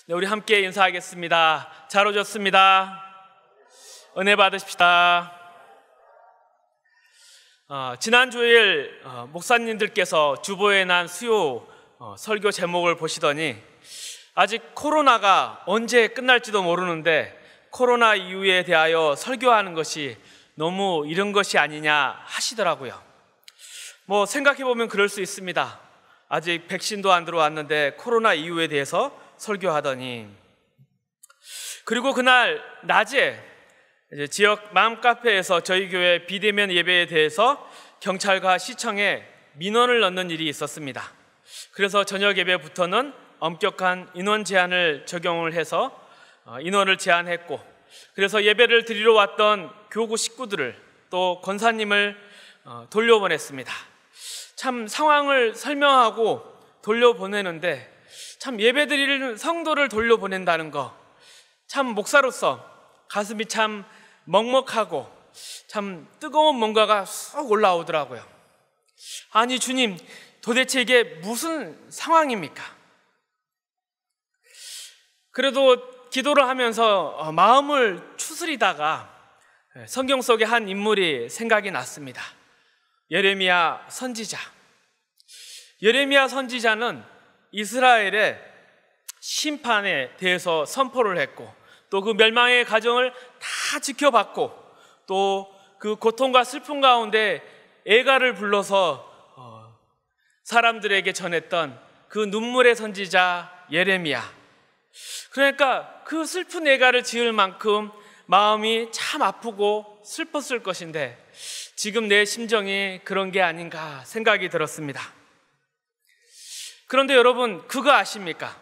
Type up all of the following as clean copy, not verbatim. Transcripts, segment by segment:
네, 우리 함께 인사하겠습니다. 잘 오셨습니다. 은혜 받으십시다. 지난 주일 목사님들께서 주보에 난 수요 설교 제목을 보시더니 아직 코로나가 언제 끝날지도 모르는데 코로나 이후에 대하여 설교하는 것이 너무 이른 것이 아니냐 하시더라고요. 생각해보면 그럴 수 있습니다. 아직 백신도 안 들어왔는데 코로나 이후에 대해서 설교하더니, 그리고 그날 낮에 지역 맘카페에서 저희 교회 비대면 예배에 대해서 경찰과 시청에 민원을 넣는 일이 있었습니다. 그래서 저녁 예배부터는 엄격한 인원 제한을 적용을 해서 인원을 제한했고, 그래서 예배를 드리러 왔던 교구 식구들을 또 권사님을 돌려보냈습니다. 참 상황을 설명하고 돌려보내는데 참 예배 드리는 성도를 돌려보낸다는 거, 참 목사로서 가슴이 참 먹먹하고 참 뜨거운 뭔가가 쏙 올라오더라고요. 아니 주님, 도대체 이게 무슨 상황입니까? 그래도 기도를 하면서 마음을 추스리다가 성경 속의 한 인물이 생각이 났습니다. 예레미야 선지자. 예레미야 선지자는 이스라엘의 심판에 대해서 선포를 했고, 또 그 멸망의 과정을 다 지켜봤고, 또 그 고통과 슬픔 가운데 애가를 불러서 사람들에게 전했던 그 눈물의 선지자 예레미야. 그러니까 그 슬픈 애가를 지을 만큼 마음이 참 아프고 슬펐을 것인데 지금 내 심정이 그런 게 아닌가 생각이 들었습니다. 그런데 여러분, 그거 아십니까?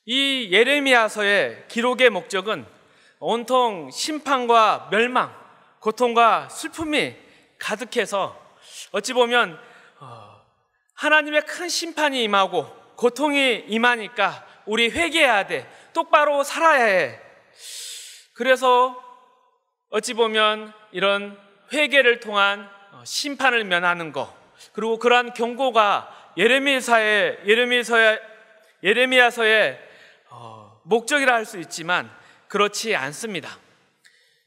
이 예레미야서의 기록의 목적은 온통 심판과 멸망, 고통과 슬픔이 가득해서 어찌 보면 하나님의 큰 심판이 임하고 고통이 임하니까 우리 회개해야 돼, 똑바로 살아야 해. 그래서 어찌 보면 이런 회개를 통한 심판을 면하는 것, 그리고 그러한 경고가 예레미야서의 목적이라 할 수 있지만 그렇지 않습니다.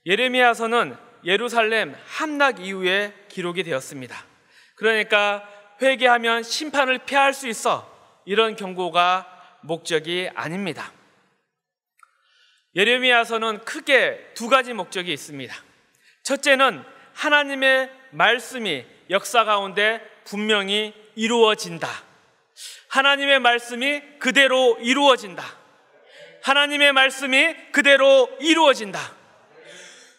예레미야서는 예루살렘 함락 이후에 기록이 되었습니다. 그러니까 회개하면 심판을 피할 수 있어, 이런 경고가 목적이 아닙니다. 예레미야서는 크게 두 가지 목적이 있습니다. 첫째는 하나님의 말씀이 역사 가운데 분명히 이루어진다. 하나님의 말씀이 그대로 이루어진다. 하나님의 말씀이 그대로 이루어진다.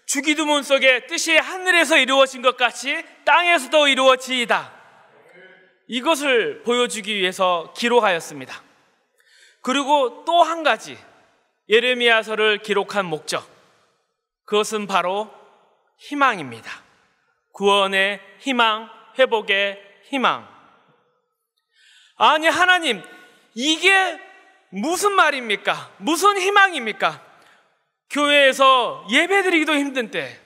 주기도문 속에 뜻이 하늘에서 이루어진 것 같이 땅에서도 이루어지이다. 이것을 보여주기 위해서 기록하였습니다. 그리고 또 한 가지, 예레미야서를 기록한 목적, 그것은 바로 희망입니다. 구원의 희망, 회복의 희망. 아니 하나님, 이게 무슨 말입니까? 무슨 희망입니까? 교회에서 예배드리기도 힘든 때,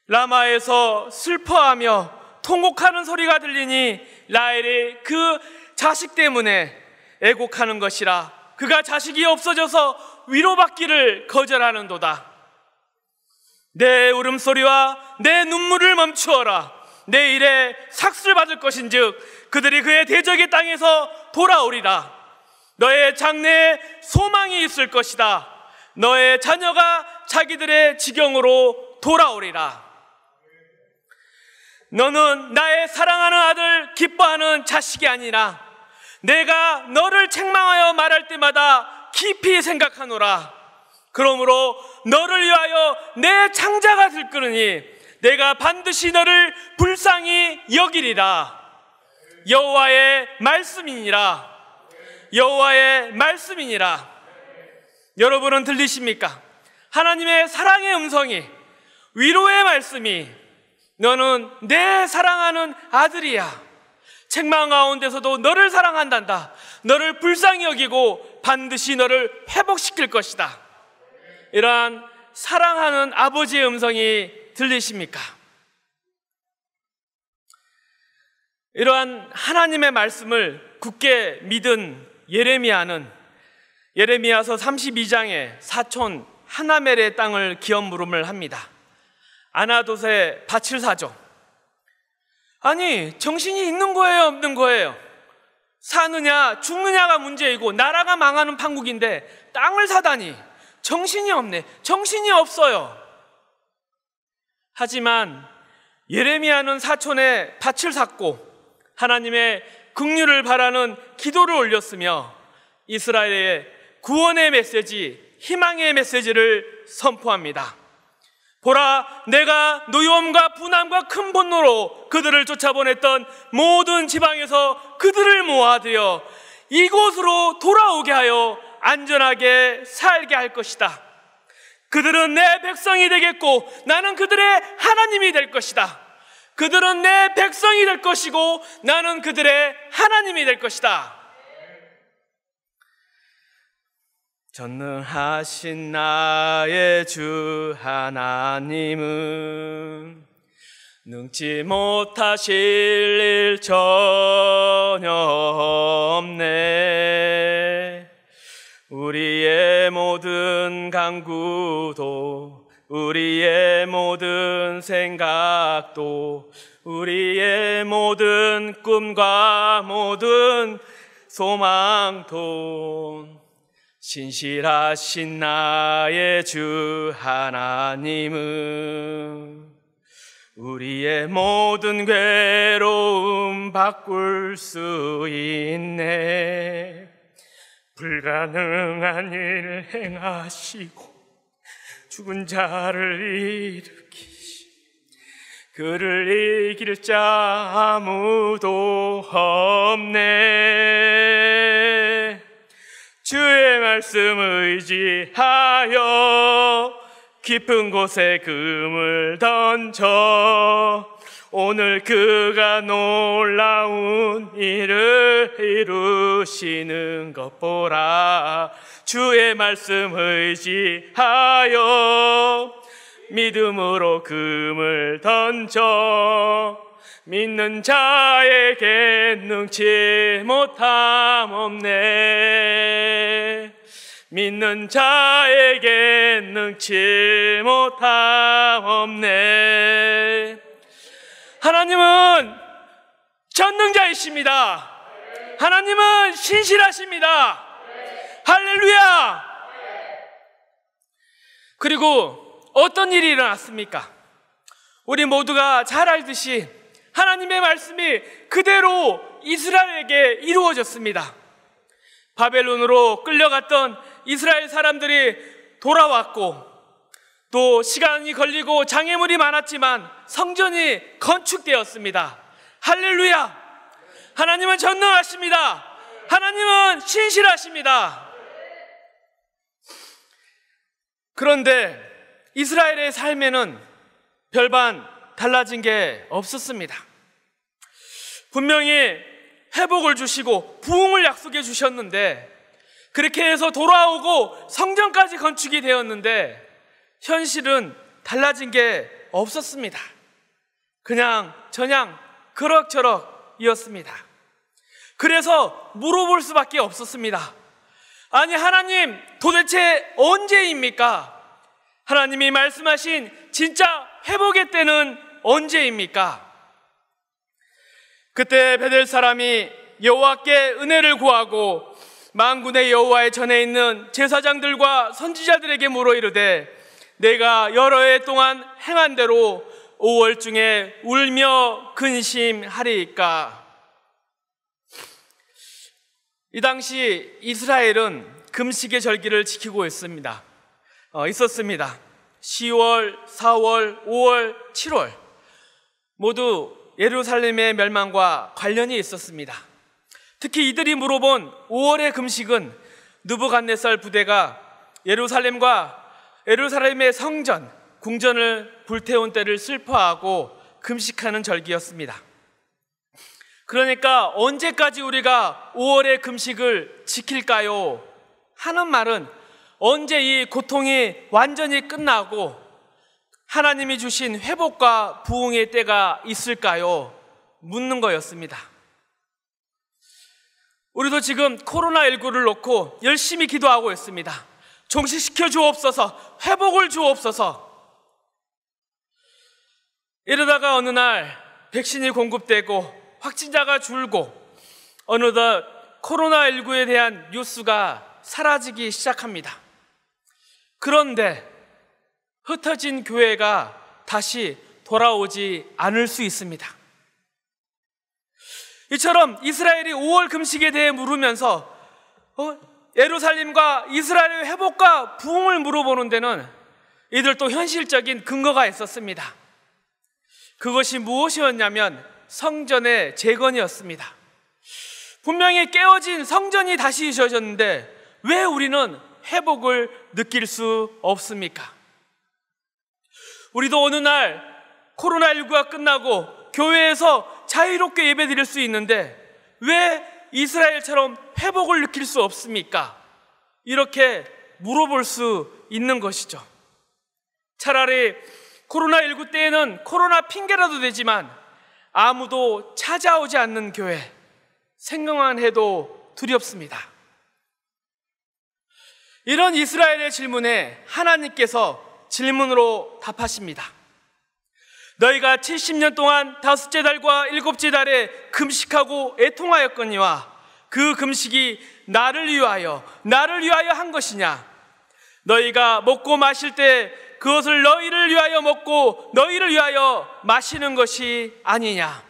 라마에서 슬퍼하며 통곡하는 소리가 들리니 라헬이 그 자식 때문에 애곡하는 것이라. 그가 자식이 없어져서 위로받기를 거절하는도다. 내 울음소리와 내 눈물을 멈추어라. 내 일에 삭슬 받을 것인즉 그들이 그의 대적의 땅에서 돌아오리라. 너의 장래에 소망이 있을 것이다. 너의 자녀가 자기들의 지경으로 돌아오리라. 너는 나의 사랑하는 아들, 기뻐하는 자식이 아니라 내가 너를 책망하여 말할 때마다 깊이 생각하노라. 그러므로 너를 위하여 내 창자가 들끓으니 내가 반드시 너를 불쌍히 여기리라. 여호와의 말씀이니라. 여호와의 말씀이니라. 여러분은 들리십니까? 하나님의 사랑의 음성이, 위로의 말씀이, 너는 내 사랑하는 아들이야. 책망 가운데서도 너를 사랑한단다. 너를 불쌍히 여기고 반드시 너를 회복시킬 것이다. 이러한 사랑하는 아버지의 음성이 들리십니까? 이러한 하나님의 말씀을 굳게 믿은 예레미야는 예레미야서 32장에 사촌 하나멜의 땅을 기업 물음을 합니다. 아나돗에 밭을 사죠. 아니, 정신이 있는 거예요, 없는 거예요? 사느냐 죽느냐가 문제이고 나라가 망하는 판국인데 땅을 사다니 정신이 없네, 정신이 없어요. 하지만 예레미야는 사촌에 밭을 샀고 하나님의 긍휼을 바라는 기도를 올렸으며 이스라엘의 구원의 메시지, 희망의 메시지를 선포합니다. 보라, 내가 노여움과 분함과 큰 분노로 그들을 쫓아보냈던 모든 지방에서 그들을 모아들여 이곳으로 돌아오게 하여 안전하게 살게 할 것이다. 그들은 내 백성이 되겠고 나는 그들의 하나님이 될 것이다. 그들은 내 백성이 될 것이고 나는 그들의 하나님이 될 것이다. 전능하신 나의 주 하나님은 능치 못하실 일 전혀 없네. 우리의 모든 간구도 우리의 모든 생각도 우리의 모든 꿈과 모든 소망도 신실하신 나의 주 하나님은 우리의 모든 괴로움 바꿀 수 있네. 불가능한 일 행하시고 죽은 자를 일으키시 그를 이길 자 아무도 없네. 주의 말씀 의지하여 깊은 곳에 금을 던져 오늘 그가 놀라운 일을 이루시는 것 보라. 주의 말씀 의지하여 믿음으로 금을 던져 믿는 자에게 능치 못함 없네. 믿는 자에게 능치 못함 없네. 하나님은 전능자이십니다. 하나님은 신실하십니다. 할렐루야. 그리고 어떤 일이 일어났습니까? 우리 모두가 잘 알듯이 하나님의 말씀이 그대로 이스라엘에게 이루어졌습니다. 바벨론으로 끌려갔던 이스라엘 사람들이 돌아왔고 또 시간이 걸리고 장애물이 많았지만 성전이 건축되었습니다. 할렐루야. 하나님은 전능하십니다. 하나님은 신실하십니다. 그런데 이스라엘의 삶에는 별반 달라진 게 없었습니다. 분명히 회복을 주시고 부흥을 약속해 주셨는데 그렇게 해서 돌아오고 성전까지 건축이 되었는데 현실은 달라진 게 없었습니다. 그냥 저냥 그럭저럭이었습니다. 그래서 물어볼 수밖에 없었습니다. 아니, 하나님 도대체 언제입니까? 하나님이 말씀하신 진짜 회복의 때는 언제입니까? 그때 베델 사람이 여호와께 은혜를 구하고 만군의 여호와의 전에 있는 제사장들과 선지자들에게 물어 이르되 내가 여러 해 동안 행한 대로 5월 중에 울며 근심하리이까. 이 당시 이스라엘은 금식의 절기를 지키고 있습니다. 있었습니다. 10월, 4월, 5월, 7월 모두 예루살렘의 멸망과 관련이 있었습니다. 특히 이들이 물어본 5월의 금식은 느부갓네살 부대가 예루살렘의 성전, 궁전을 불태운 때를 슬퍼하고 금식하는 절기였습니다. 그러니까 언제까지 우리가 5월의 금식을 지킬까요? 하는 말은 언제 이 고통이 완전히 끝나고 하나님이 주신 회복과 부흥의 때가 있을까요? 묻는 거였습니다. 우리도 지금 코로나19를 놓고 열심히 기도하고 있습니다. 종식시켜 주옵소서, 회복을 주옵소서. 이러다가 어느 날 백신이 공급되고 확진자가 줄고 어느덧 코로나19에 대한 뉴스가 사라지기 시작합니다. 그런데 흩어진 교회가 다시 돌아오지 않을 수 있습니다. 이처럼 이스라엘이 5월 금식에 대해 물으면서 예루살렘과 이스라엘의 회복과 부흥을 물어보는 데는 이들 또 현실적인 근거가 있었습니다. 그것이 무엇이었냐면 성전의 재건이었습니다. 분명히 깨어진 성전이 다시 지어졌는데 왜 우리는 회복을 느낄 수 없습니까? 우리도 어느 날 코로나19가 끝나고 교회에서 자유롭게 예배드릴 수 있는데 왜 이스라엘처럼 회복을 느낄 수 없습니까? 이렇게 물어볼 수 있는 것이죠. 차라리 코로나19 때에는 코로나 핑계라도 되지만 아무도 찾아오지 않는 교회, 생각만 해도 두렵습니다. 이런 이스라엘의 질문에 하나님께서 질문으로 답하십니다. 너희가 70년 동안 5째 달과 7째 달에 금식하고 애통하였거니와 그 금식이 나를 위하여 한 것이냐? 너희가 먹고 마실 때 그것을 너희를 위하여 먹고 너희를 위하여 마시는 것이 아니냐?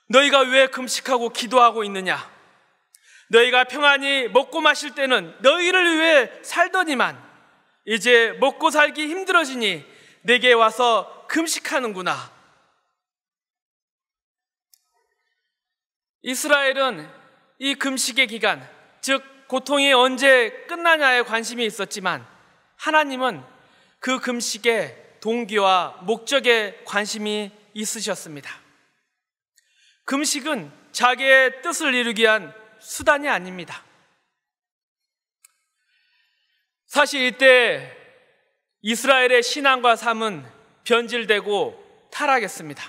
너희가 왜 금식하고 기도하고 있느냐? 너희가 평안히 먹고 마실 때는 너희를 위해 살더니만 이제 먹고 살기 힘들어지니 내게 와서 금식하는구나. 이스라엘은 이 금식의 기간, 즉 고통이 언제 끝나냐에 관심이 있었지만 하나님은 그 금식의 동기와 목적에 관심이 있으셨습니다. 금식은 자기의 뜻을 이루기 위한 수단이 아닙니다. 사실 이때 이스라엘의 신앙과 삶은 변질되고 타락했습니다.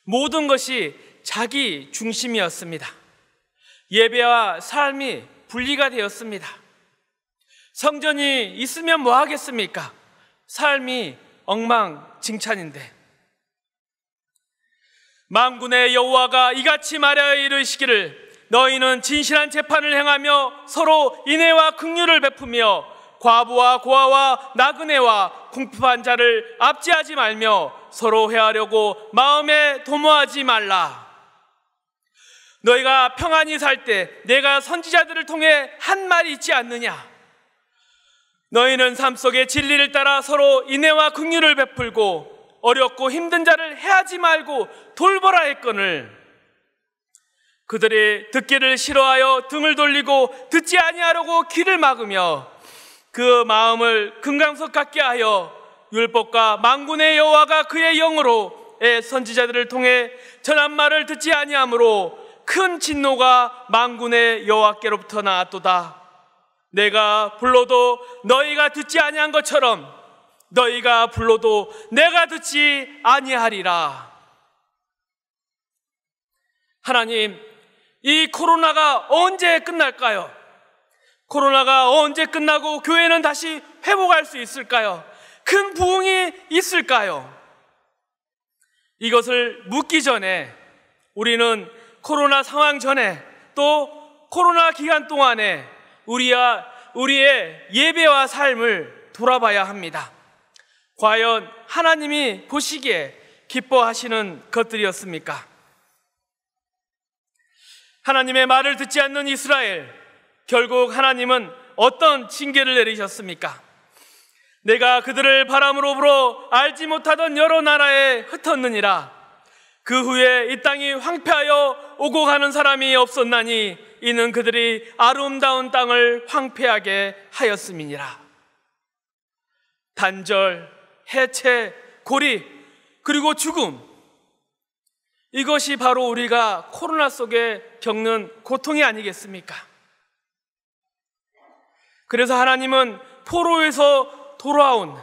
모든 것이 자기 중심이었습니다. 예배와 삶이 분리가 되었습니다. 성전이 있으면 뭐 하겠습니까? 삶이 엉망진창인데. 만군의 여호와가 이같이 말하여 이르시기를 너희는 진실한 재판을 행하며 서로 인애와 긍휼을 베푸며 과부와 고아와 나그네와 궁핍한 자를 압제하지 말며 서로 회하려고 마음에 도모하지 말라. 너희가 평안히 살 때 내가 선지자들을 통해 한 말이 있지 않느냐? 너희는 삶 속에 진리를 따라 서로 인애와 긍휼을 베풀고 어렵고 힘든 자를 해하지 말고 돌보라 했거늘 그들이 듣기를 싫어하여 등을 돌리고 듣지 아니하려고 귀를 막으며 그 마음을 금강석 같게 하여 율법과 만군의 여호와가 그의 영으로 선지자들을 통해 전한 말을 듣지 아니하므로 큰 진노가 만군의 여호와께로부터 나왔도다. 내가 불러도 너희가 듣지 아니한 것처럼 너희가 불러도 내가 듣지 아니하리라. 하나님, 이 코로나가 언제 끝날까요? 코로나가 언제 끝나고 교회는 다시 회복할 수 있을까요? 큰 부흥이 있을까요? 이것을 묻기 전에 우리는 코로나 상황 전에 또 코로나 기간 동안에 우리의 예배와 삶을 돌아봐야 합니다. 과연 하나님이 보시기에 기뻐하시는 것들이었습니까? 하나님의 말을 듣지 않는 이스라엘, 결국 하나님은 어떤 징계를 내리셨습니까? 내가 그들을 바람으로 불어 알지 못하던 여러 나라에 흩었느니라. 그 후에 이 땅이 황폐하여 오고 가는 사람이 없었나니 이는 그들이 아름다운 땅을 황폐하게 하였음이니라. 단절, 해체, 고리, 그리고 죽음, 이것이 바로 우리가 코로나 속에 겪는 고통이 아니겠습니까? 그래서 하나님은 포로에서 돌아온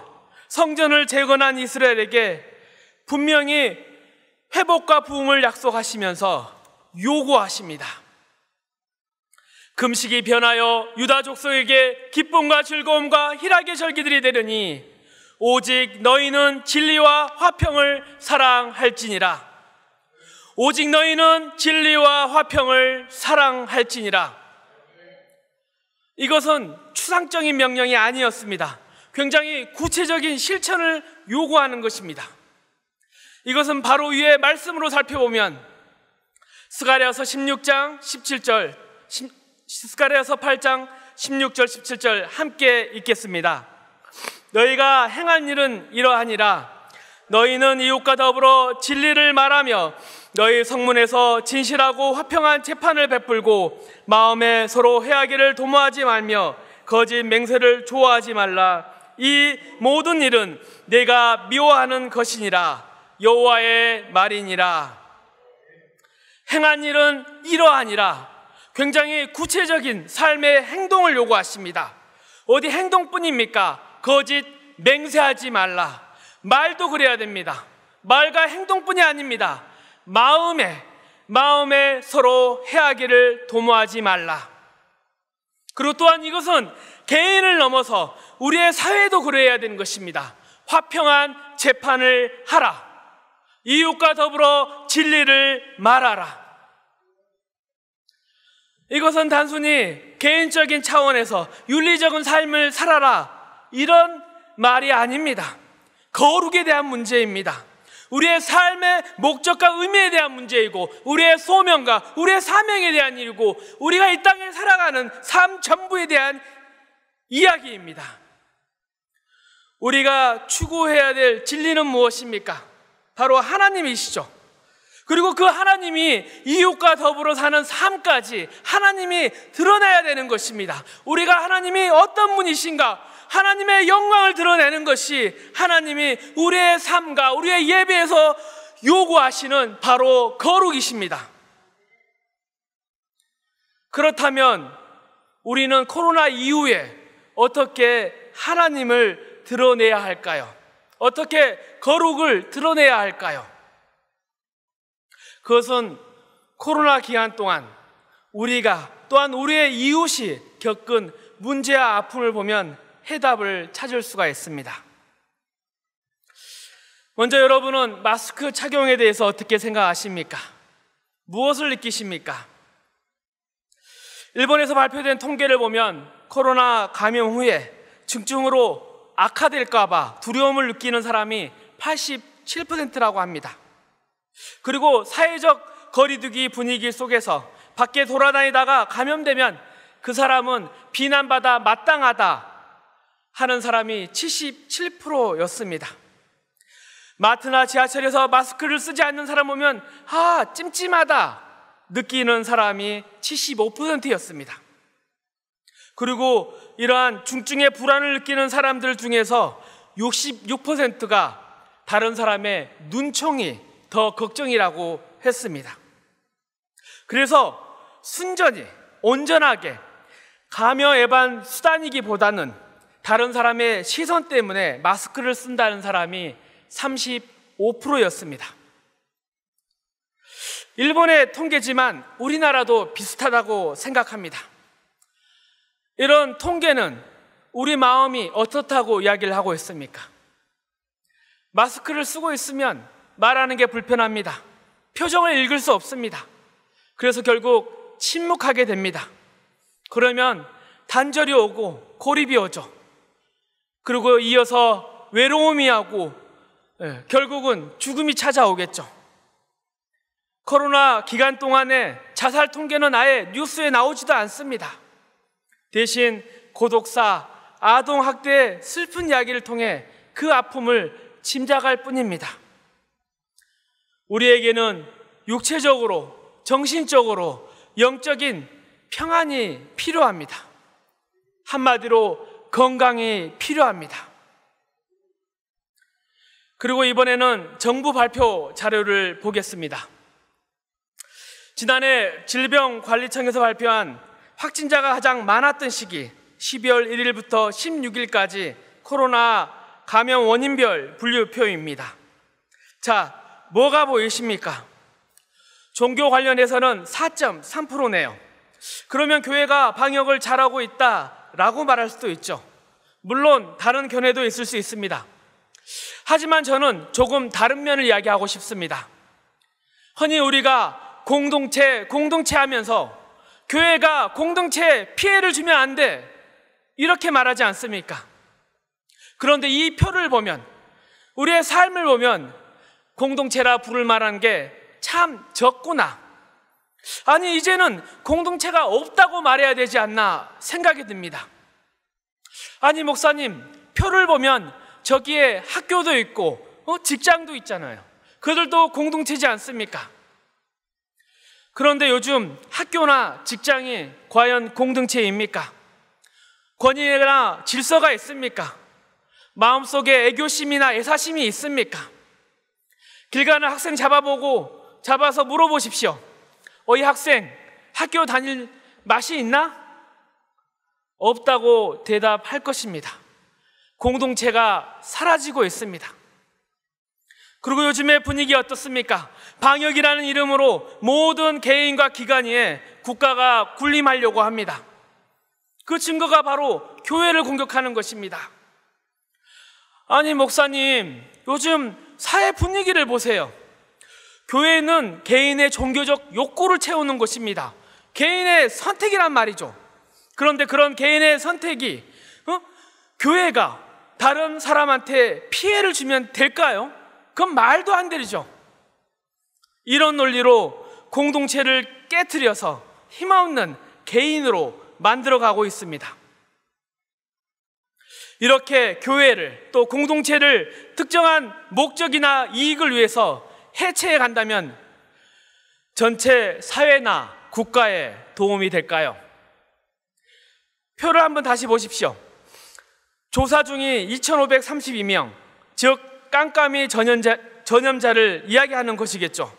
성전을 재건한 이스라엘에게 분명히 회복과 부흥을 약속하시면서 요구하십니다. 금식이 변하여 유다 족속에게 기쁨과 즐거움과 희락의 절기들이 되느니 오직 너희는 진리와 화평을 사랑할지니라. 오직 너희는 진리와 화평을 사랑할지니라. 이것은 추상적인 명령이 아니었습니다. 굉장히 구체적인 실천을 요구하는 것입니다. 이것은 바로 위에 말씀으로 살펴보면 스가랴서 16장 17절, 스가랴서 8장 16절 17절 함께 읽겠습니다. 너희가 행할 일은 이러하니라. 너희는 이웃과 더불어 진리를 말하며 너희 성문에서 진실하고 화평한 재판을 베풀고 마음에 서로 해하기를 도모하지 말며 거짓 맹세를 좋아하지 말라. 이 모든 일은 내가 미워하는 것이니라. 여호와의 말이니라. 행한 일은 이러하니라. 굉장히 구체적인 삶의 행동을 요구하십니다. 어디 행동뿐입니까? 거짓 맹세하지 말라. 말도 그래야 됩니다. 말과 행동뿐이 아닙니다. 마음에 서로 해하기를 도모하지 말라. 그리고 또한 이것은 개인을 넘어서 우리의 사회도 그래야 되는 것입니다. 화평한 재판을 하라. 이웃과 더불어 진리를 말하라. 이것은 단순히 개인적인 차원에서 윤리적인 삶을 살아라 이런 말이 아닙니다. 거룩에 대한 문제입니다. 우리의 삶의 목적과 의미에 대한 문제이고 우리의 소명과 우리의 사명에 대한 일이고 우리가 이 땅에 살아가는 삶 전부에 대한 이야기입니다. 우리가 추구해야 될 진리는 무엇입니까? 바로 하나님이시죠. 그리고 그 하나님이 이웃과 더불어 사는 삶까지 하나님이 드러나야 되는 것입니다. 우리가 하나님이 어떤 분이신가, 하나님의 영광을 드러내는 것이 하나님이 우리의 삶과 우리의 예배에서 요구하시는 바로 거룩이십니다. 그렇다면 우리는 코로나 이후에 어떻게 하나님을 드러내야 할까요? 어떻게 거룩을 드러내야 할까요? 그것은 코로나 기간 동안 우리가 또한 우리의 이웃이 겪은 문제와 아픔을 보면 해답을 찾을 수가 있습니다. 먼저 여러분은 마스크 착용에 대해서 어떻게 생각하십니까? 무엇을 느끼십니까? 일본에서 발표된 통계를 보면 코로나 감염 후에 중증으로 악화될까봐 두려움을 느끼는 사람이 87%라고 합니다. 그리고 사회적 거리두기 분위기 속에서 밖에 돌아다니다가 감염되면 그 사람은 비난받아 마땅하다 하는 사람이 77%였습니다. 마트나 지하철에서 마스크를 쓰지 않는 사람 보면 찜찜하다 느끼는 사람이 75%였습니다. 그리고 이러한 중증의 불안을 느끼는 사람들 중에서 66%가 다른 사람의 눈총이 더 걱정이라고 했습니다. 그래서 순전히 온전하게 감염 예방 수단이기보다는 다른 사람의 시선 때문에 마스크를 쓴다는 사람이 35%였습니다. 일본의 통계지만 우리나라도 비슷하다고 생각합니다. 이런 통계는 우리 마음이 어떻다고 이야기를 하고 있습니까? 마스크를 쓰고 있으면 말하는 게 불편합니다. 표정을 읽을 수 없습니다. 그래서 결국 침묵하게 됩니다. 그러면 단절이 오고 고립이 오죠. 그리고 이어서 외로움이 오고 결국은 죽음이 찾아오겠죠. 코로나 기간 동안에 자살 통계는 아예 뉴스에 나오지도 않습니다. 대신 고독사, 아동학대의 슬픈 이야기를 통해 그 아픔을 짐작할 뿐입니다. 우리에게는 육체적으로, 정신적으로, 영적인 평안이 필요합니다. 한마디로 건강이 필요합니다. 그리고 이번에는 정부 발표 자료를 보겠습니다. 지난해 질병관리청에서 발표한 확진자가 가장 많았던 시기 12월 1일부터 16일까지 코로나 감염 원인별 분류표입니다. 자, 뭐가 보이십니까? 종교 관련해서는 4.3%네요. 그러면 교회가 방역을 잘하고 있다라고 말할 수도 있죠. 물론 다른 견해도 있을 수 있습니다. 하지만 저는 조금 다른 면을 이야기하고 싶습니다. 흔히 우리가 공동체 하면서 교회가 공동체에 피해를 주면 안 돼, 이렇게 말하지 않습니까? 그런데 이 표를 보면, 우리의 삶을 보면 공동체라 부를 만한 게 참 적구나, 아니 이제는 공동체가 없다고 말해야 되지 않나 생각이 듭니다. 아니 목사님, 표를 보면 저기에 학교도 있고 직장도 있잖아요. 그들도 공동체지 않습니까? 그런데 요즘 학교나 직장이 과연 공동체입니까? 권위나 질서가 있습니까? 마음속에 애교심이나 애사심이 있습니까? 길 가는 학생 잡아서 물어보십시오. 이 학생 학교 다닐 맛이 있나? 없다고 대답할 것입니다. 공동체가 사라지고 있습니다. 그리고 요즘의 분위기 어떻습니까? 방역이라는 이름으로 모든 개인과 기관에 국가가 군림하려고 합니다. 그 증거가 바로 교회를 공격하는 것입니다. 아니 목사님, 요즘 사회 분위기를 보세요. 교회는 개인의 종교적 욕구를 채우는 곳입니다. 개인의 선택이란 말이죠. 그런데 그런 개인의 선택이 교회가 다른 사람한테 피해를 주면 될까요? 그건 말도 안 되죠. 이런 논리로 공동체를 깨트려서 힘없는 개인으로 만들어가고 있습니다. 이렇게 교회를 또 공동체를 특정한 목적이나 이익을 위해서 해체해 간다면 전체 사회나 국가에 도움이 될까요? 표를 한번 다시 보십시오. 조사 중이 2,532명, 즉 깜깜이 전염자를 이야기하는 것이겠죠.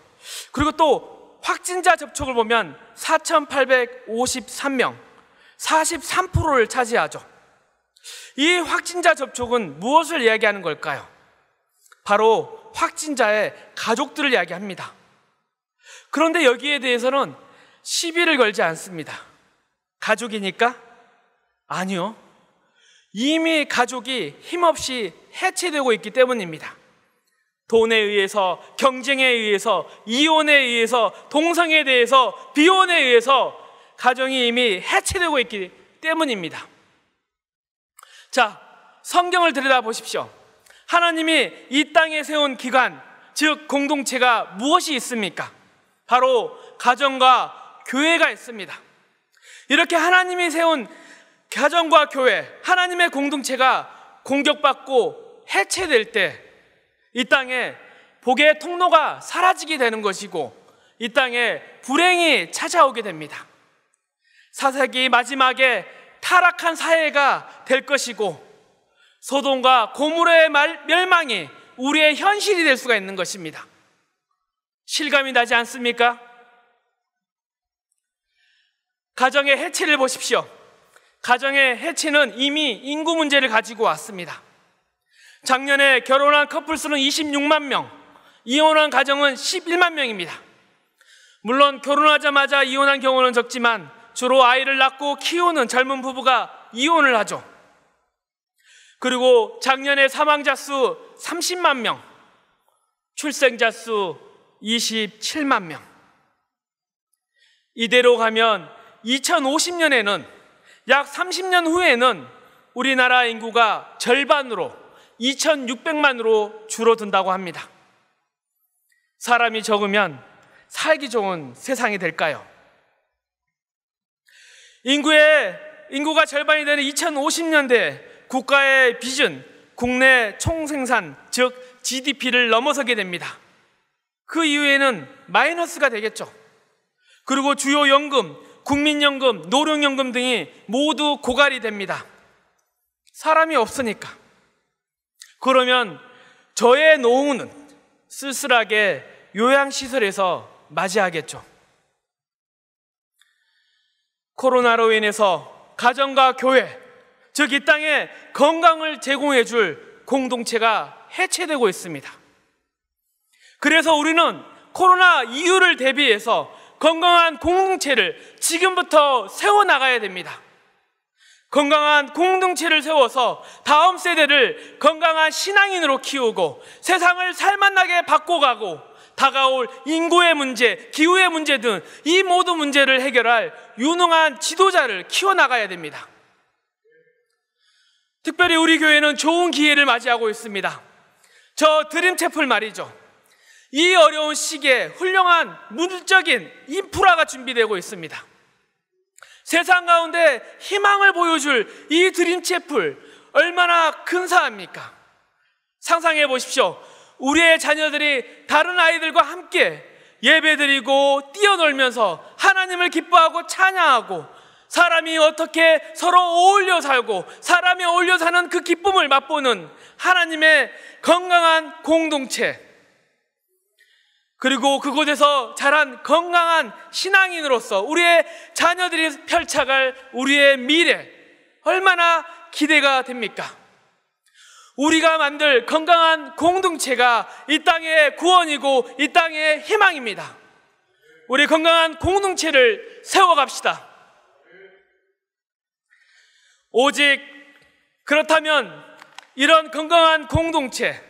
그리고 또 확진자 접촉을 보면 4,853명, 43%를 차지하죠. 이 확진자 접촉은 무엇을 이야기하는 걸까요? 바로 확진자의 가족들을 이야기합니다. 그런데 여기에 대해서는 시비를 걸지 않습니다. 가족이니까? 아니요. 이미 가족이 힘없이 해체되고 있기 때문입니다. 돈에 의해서, 경쟁에 의해서, 이혼에 의해서, 동성에 대해서, 비혼에 의해서 가정이 이미 해체되고 있기 때문입니다. 자, 성경을 들여다보십시오. 하나님이 이 땅에 세운 기관, 즉 공동체가 무엇이 있습니까? 바로 가정과 교회가 있습니다. 이렇게 하나님이 세운 가정과 교회, 하나님의 공동체가 공격받고 해체될 때 이 땅에 복의 통로가 사라지게 되는 것이고 이 땅에 불행이 찾아오게 됩니다. 사사기 마지막에 타락한 사회가 될 것이고 소돔과 고모라의 멸망이 우리의 현실이 될 수가 있는 것입니다. 실감이 나지 않습니까? 가정의 해체를 보십시오. 가정의 해체는 이미 인구 문제를 가지고 왔습니다. 작년에 결혼한 커플 수는 26만 명, 이혼한 가정은 11만 명입니다. 물론 결혼하자마자 이혼한 경우는 적지만 주로 아이를 낳고 키우는 젊은 부부가 이혼을 하죠. 그리고 작년에 사망자 수 30만 명, 출생자 수 27만 명. 이대로 가면 2050년에는 약 30년 후에는 우리나라 인구가 절반으로 2,600만으로 줄어든다고 합니다. 사람이 적으면 살기 좋은 세상이 될까요? 인구가 절반이 되는 2050년대 국가의 비전, 국내 총생산, 즉 GDP를 넘어서게 됩니다. 그 이후에는 마이너스가 되겠죠. 그리고 주요 연금, 국민연금, 노령연금 등이 모두 고갈이 됩니다. 사람이 없으니까. 그러면 저의 노후는 쓸쓸하게 요양시설에서 맞이하겠죠. 코로나로 인해서 가정과 교회, 즉 이 땅에 건강을 제공해 줄 공동체가 해체되고 있습니다. 그래서 우리는 코로나 이후를 대비해서 건강한 공동체를 지금부터 세워나가야 됩니다. 건강한 공동체를 세워서 다음 세대를 건강한 신앙인으로 키우고 세상을 살맛나게 바꿔가고 다가올 인구의 문제, 기후의 문제 등 이 모든 문제를 해결할 유능한 지도자를 키워나가야 됩니다. 특별히 우리 교회는 좋은 기회를 맞이하고 있습니다. 저 드림채플 말이죠. 이 어려운 시기에 훌륭한 물질적인 인프라가 준비되고 있습니다. 세상 가운데 희망을 보여줄 이 드림채플 얼마나 근사합니까? 상상해 보십시오. 우리의 자녀들이 다른 아이들과 함께 예배드리고 뛰어놀면서 하나님을 기뻐하고 찬양하고 사람이 어떻게 서로 어울려 살고 사람이 어울려 사는 그 기쁨을 맛보는 하나님의 건강한 공동체, 그리고 그곳에서 자란 건강한 신앙인으로서 우리의 자녀들이 펼쳐갈 우리의 미래, 얼마나 기대가 됩니까? 우리가 만들 건강한 공동체가 이 땅의 구원이고 이 땅의 희망입니다. 우리 건강한 공동체를 세워갑시다. 오직 그렇다면 이런 건강한 공동체,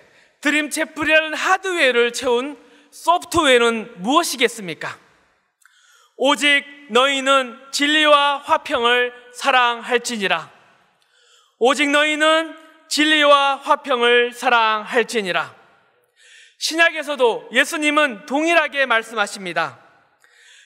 드림채플이라는 하드웨어를 채운 소프트웨어는 무엇이겠습니까? 오직 너희는 진리와 화평을 사랑할지니라. 오직 너희는 진리와 화평을 사랑할지니라. 신약에서도 예수님은 동일하게 말씀하십니다.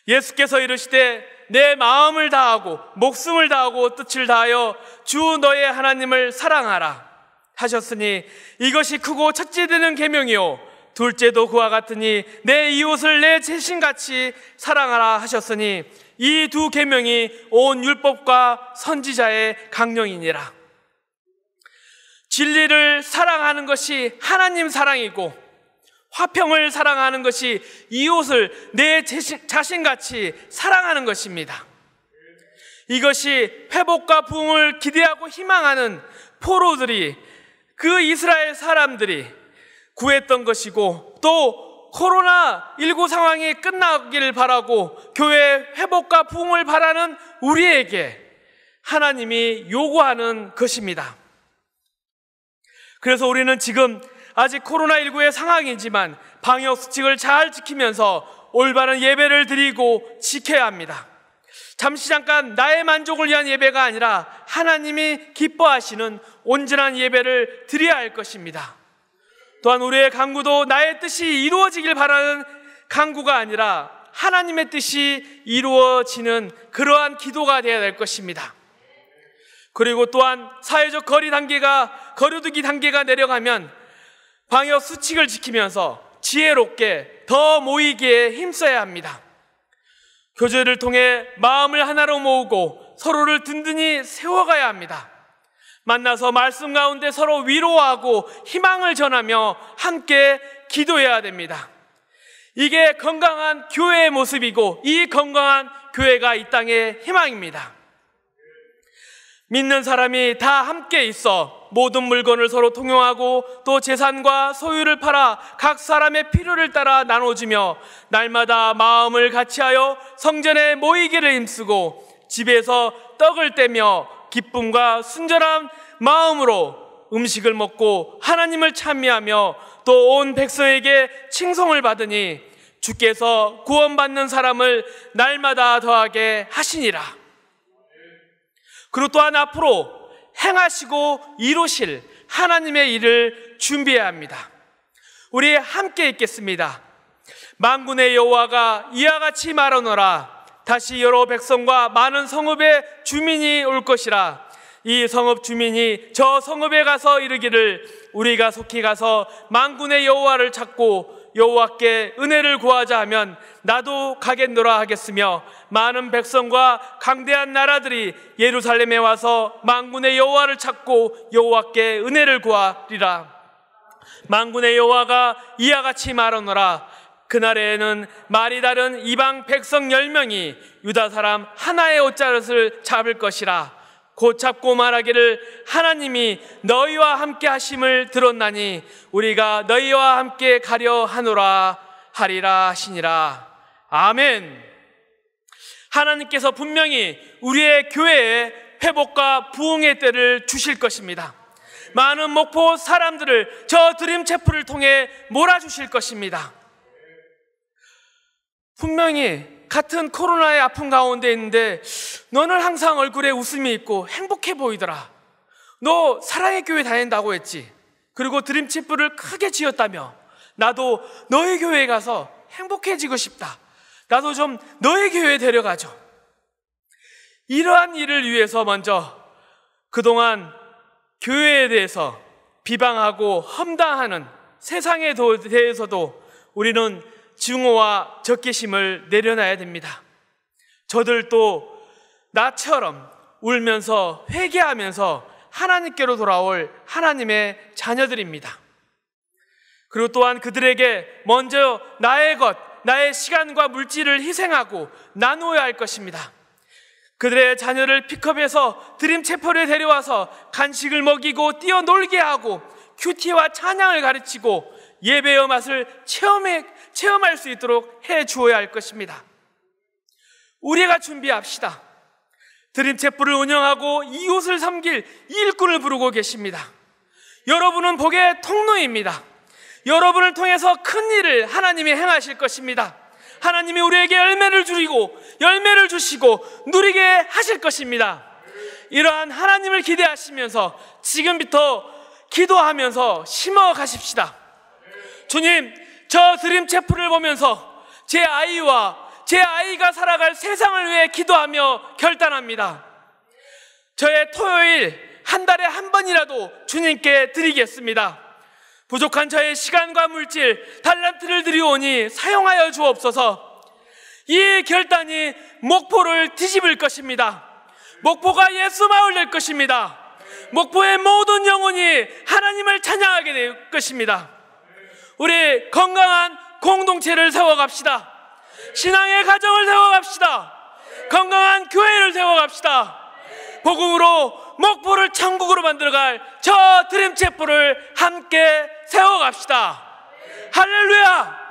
예수께서 이르시되 내 마음을 다하고 목숨을 다하고 뜻을 다하여 주 너의 하나님을 사랑하라 하셨으니 이것이 크고 첫째 되는 계명이요 둘째도 그와 같으니 내 이웃을 내 자신같이 사랑하라 하셨으니 이 두 계명이 온 율법과 선지자의 강령이니라. 진리를 사랑하는 것이 하나님 사랑이고 화평을 사랑하는 것이 이웃을 내 자신같이 사랑하는 것입니다. 이것이 회복과 부흥을 기대하고 희망하는 포로들이, 그 이스라엘 사람들이 구했던 것이고, 또 코로나19 상황이 끝나기를 바라고 교회 회복과 부흥을 바라는 우리에게 하나님이 요구하는 것입니다. 그래서 우리는 지금 아직 코로나19의 상황이지만 방역수칙을 잘 지키면서 올바른 예배를 드리고 지켜야 합니다. 잠깐 나의 만족을 위한 예배가 아니라 하나님이 기뻐하시는 온전한 예배를 드려야 할 것입니다. 또한 우리의 간구도 나의 뜻이 이루어지길 바라는 간구가 아니라 하나님의 뜻이 이루어지는 그러한 기도가 되어야 될 것입니다. 그리고 또한 사회적 거리두기 단계가 내려가면 방역 수칙을 지키면서 지혜롭게 더 모이기에 힘써야 합니다. 교제를 통해 마음을 하나로 모으고 서로를 든든히 세워가야 합니다. 만나서 말씀 가운데 서로 위로하고 희망을 전하며 함께 기도해야 됩니다. 이게 건강한 교회의 모습이고 이 건강한 교회가 이 땅의 희망입니다. 믿는 사람이 다 함께 있어 모든 물건을 서로 통용하고 또 재산과 소유를 팔아 각 사람의 필요를 따라 나눠주며 날마다 마음을 같이하여 성전에 모이기를 힘쓰고 집에서 떡을 떼며 기쁨과 순전한 마음으로 음식을 먹고 하나님을 찬미하며 또 온 백성에게 칭송을 받으니 주께서 구원받는 사람을 날마다 더하게 하시니라. 그리고 또한 앞으로 행하시고 이루실 하나님의 일을 준비해야 합니다. 우리 함께 읽겠습니다. 만군의 여호와가 이와 같이 말하노라. 다시 여러 백성과 많은 성읍의 주민이 올 것이라. 이 성읍 주민이 저 성읍에 가서 이르기를 우리가 속히 가서 만군의 여호와를 찾고 여호와께 은혜를 구하자 하면 나도 가겠노라 하겠으며 많은 백성과 강대한 나라들이 예루살렘에 와서 만군의 여호와를 찾고 여호와께 은혜를 구하리라. 만군의 여호와가 이와 같이 말하노라. 그날에는 말이 다른 이방 백성 10명이 유다 사람 하나의 옷자릇을 잡을 것이라. 곧 잡고 말하기를 하나님이 너희와 함께 하심을 들었나니 우리가 너희와 함께 가려 하노라 하리라 하시니라. 아멘. 하나님께서 분명히 우리의 교회에 회복과 부흥의 때를 주실 것입니다. 많은 목포 사람들을 저 드림체프를 통해 몰아주실 것입니다. 분명히 같은 코로나의 아픔 가운데 있는데 너는 항상 얼굴에 웃음이 있고 행복해 보이더라. 너 사랑의 교회 다닌다고 했지. 그리고 드림체프를 크게 지었다며. 나도 너의 교회에 가서 행복해지고 싶다. 나도 좀 너의 교회에 데려가줘. 이러한 일을 위해서 먼저 그동안 교회에 대해서 비방하고 험담하는 세상에 대해서도 우리는 증오와 적개심을 내려놔야 됩니다. 저들도 나처럼 울면서 회개하면서 하나님께로 돌아올 하나님의 자녀들입니다. 그리고 또한 그들에게 먼저 나의 것, 나의 시간과 물질을 희생하고 나누어야 할 것입니다. 그들의 자녀를 픽업해서 드림체퍼에 데려와서 간식을 먹이고 뛰어놀게 하고 큐티와 찬양을 가르치고 예배의 맛을 체험할 수 있도록 해 주어야 할 것입니다. 우리가 준비합시다. 드림체프를 운영하고 이웃을 섬길 일꾼을 부르고 계십니다. 여러분은 복의 통로입니다. 여러분을 통해서 큰 일을 하나님이 행하실 것입니다. 하나님이 우리에게 열매를 주시고 누리게 하실 것입니다. 이러한 하나님을 기대하시면서 지금부터 기도하면서 심어 가십시다. 주님, 저 드림체프를 보면서 제 아이가 살아갈 세상을 위해 기도하며 결단합니다. 저의 토요일 한 달에 한 번이라도 주님께 드리겠습니다. 부족한 저의 시간과 물질, 달란트를 드리오니 사용하여 주옵소서. 이 결단이 목포를 뒤집을 것입니다. 목포가 예수 마을 될 것입니다. 목포의 모든 영혼이 하나님을 찬양하게 될 것입니다. 우리 건강한 공동체를 세워갑시다. 신앙의 가정을 세워갑시다. 건강한 교회를 세워갑시다. 복음으로 목포를 천국으로 만들어갈 저 드림체프를 함께 세워갑시다. 할렐루야!